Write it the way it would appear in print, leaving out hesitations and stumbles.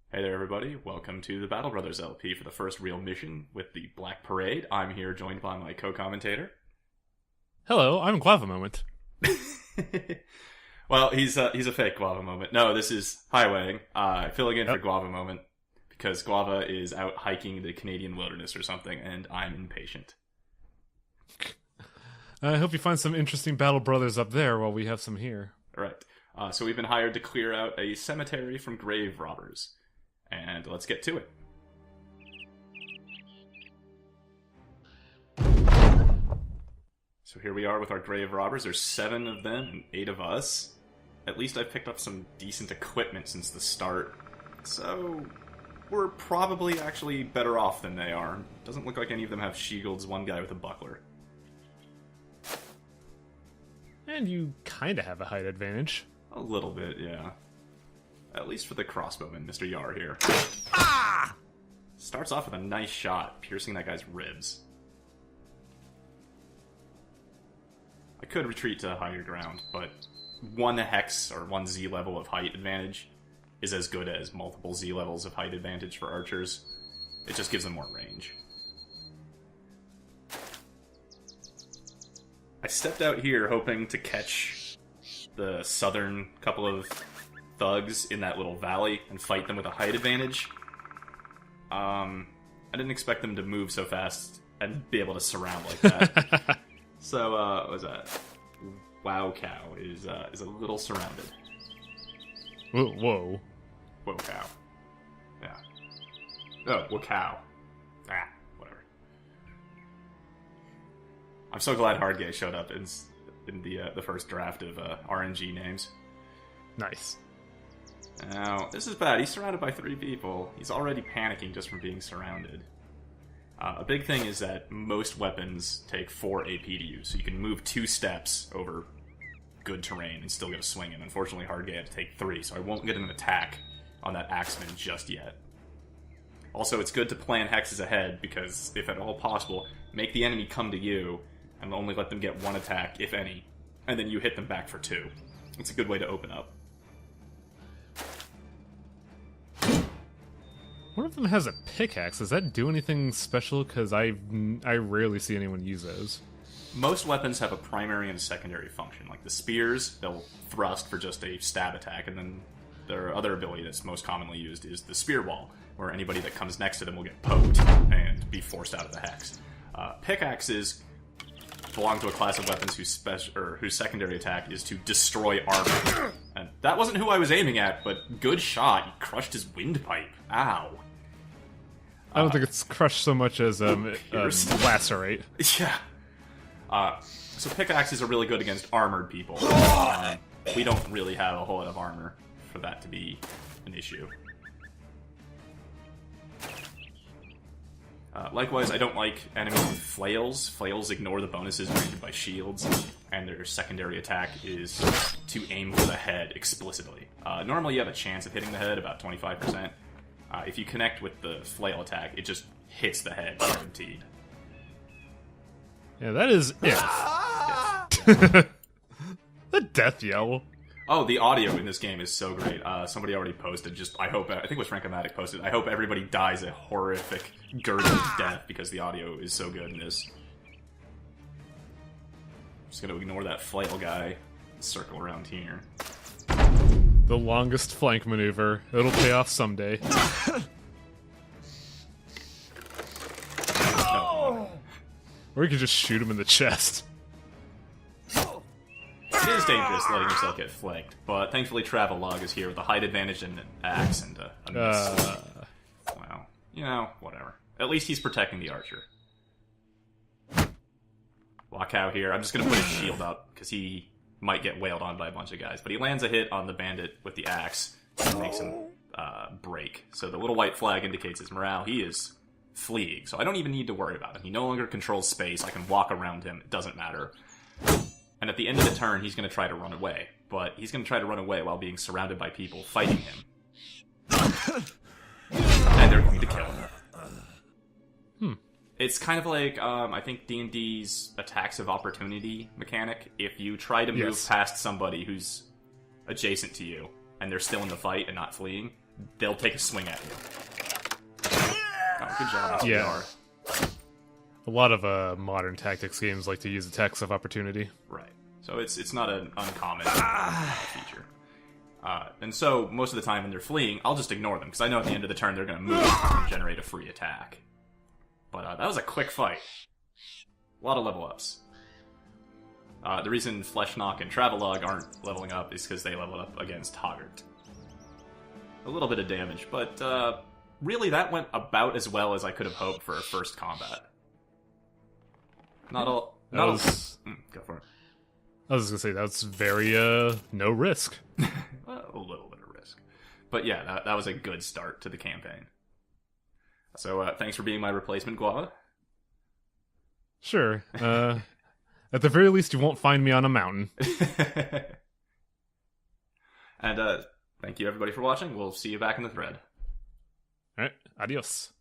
Hey there, everybody. Welcome to the Battle Brothers LP for the first real mission with the Black Parade. I'm here joined by my co-commentator. Hello, I'm Guava Moment. Well, he's a fake Guava Moment. No, this is Highwaying, filling in for Guava Moment, because Guava is out hiking the Canadian wilderness or something, and I'm impatient. I hope you find some interesting Battle Brothers up there while we have some here. Right. So we've been hired to clear out a cemetery from grave robbers. And let's get to it. So here we are with our grave robbers. There's 7 of them and 8 of us. At least I've picked up some decent equipment since the start. So we're probably actually better off than they are. Doesn't look like any of them have shields, one guy with a buckler. And you kinda have a height advantage. A little bit, yeah. At least for the crossbowman, Mr. Yar here. Starts off with a nice shot, piercing that guy's ribs. I could retreat to higher ground, but 1 hex or 1 Z level of height advantage is as good as multiple Z levels of height advantage for archers. It just gives them more range. I stepped out here hoping to catch the southern couple of thugs in that little valley and fight them with a height advantage. I didn't expect them to move so fast and be able to surround like that. So, what was that? Wow Cow is a little surrounded. Whoa. Whoa Cow. Yeah. Oh, whoa cow. Whatever. I'm so glad Hardgay showed up in the first draft of RNG names. Nice. Now, this is bad. He's surrounded by 3 people. He's already panicking just from being surrounded. A big thing is that most weapons take 4 AP to use, so you can move 2 steps over good terrain and still get a swing in. Unfortunately, Hardgay had to take 3, so I won't get an attack on that axeman just yet. Also, it's good to plan hexes ahead, because if at all possible, make the enemy come to you, and only let them get 1 attack, if any, and then you hit them back for 2. It's a good way to open up. One of them has a pickaxe. Does that do anything special? Because I rarely see anyone use those. Most weapons have a primary and a secondary function. Like the spears, they'll thrust for just a stab attack, and then their other ability that's most commonly used is the spear wall, where anybody that comes next to them will get poked and be forced out of the hex. Pickaxes belong to a class of weapons whose secondary attack is to destroy armor. And that wasn't who I was aiming at, but good shot. He crushed his windpipe. Ow. I don't think it's crushed so much as lacerate. Yeah. So pickaxes are really good against armored people. We don't really have a whole lot of armor for that to be an issue. Likewise, I don't like enemies with flails. Flails ignore the bonuses granted by shields, and their secondary attack is to aim for the head explicitly. Normally you have a chance of hitting the head, about 25%. If you connect with the flail attack, it just hits the head, guaranteed. Yeah, that is it. The death yell. Oh, the audio in this game is so great. Somebody already posted, I think it was Frankomatic posted, I hope everybody dies a horrific, gurgling death because the audio is so good in this. Just gonna ignore that flail guy, circle around here. The longest flank maneuver. It'll pay off someday. No. Or you could just shoot him in the chest. It is dangerous letting yourself get flanked, but thankfully Travelog is here with a height advantage and an axe and a miss. Well, whatever. At least he's protecting the archer. Lockout here. I'm just going to put his shield up, because he might get wailed on by a bunch of guys. But he lands a hit on the bandit with the axe and makes him break. So the little white flag indicates his morale. He is fleeing, so I don't even need to worry about him. He no longer controls space. I can walk around him. It doesn't matter. And at the end of the turn, he's going to try to run away. But he's going to try to run away while being surrounded by people fighting him. And they're going to kill him. It's kind of like, I think D&D's attacks of opportunity mechanic. If you try to move past somebody who's adjacent to you, and they're still in the fight and not fleeing, they'll take a swing at you. Oh, good job. Yeah. A lot of modern tactics games like to use attacks of opportunity. Right. So it's not an uncommon feature. And so, most of the time when they're fleeing, I'll just ignore them, because I know at the end of the turn they're going to move and generate a free attack. But that was a quick fight. A lot of level ups. The reason Fleshknock and Travelogue aren't leveling up is because they leveled up against Hoggart. A little bit of damage, but really that went about as well as I could have hoped for a first combat. Go for it. I was gonna say, that's very, no risk. Well, a little bit of risk. But yeah, that was a good start to the campaign. So, thanks for being my replacement, Guava. Sure. At the very least, you won't find me on a mountain. And, thank you everybody for watching. We'll see you back in the thread. Alright, adios.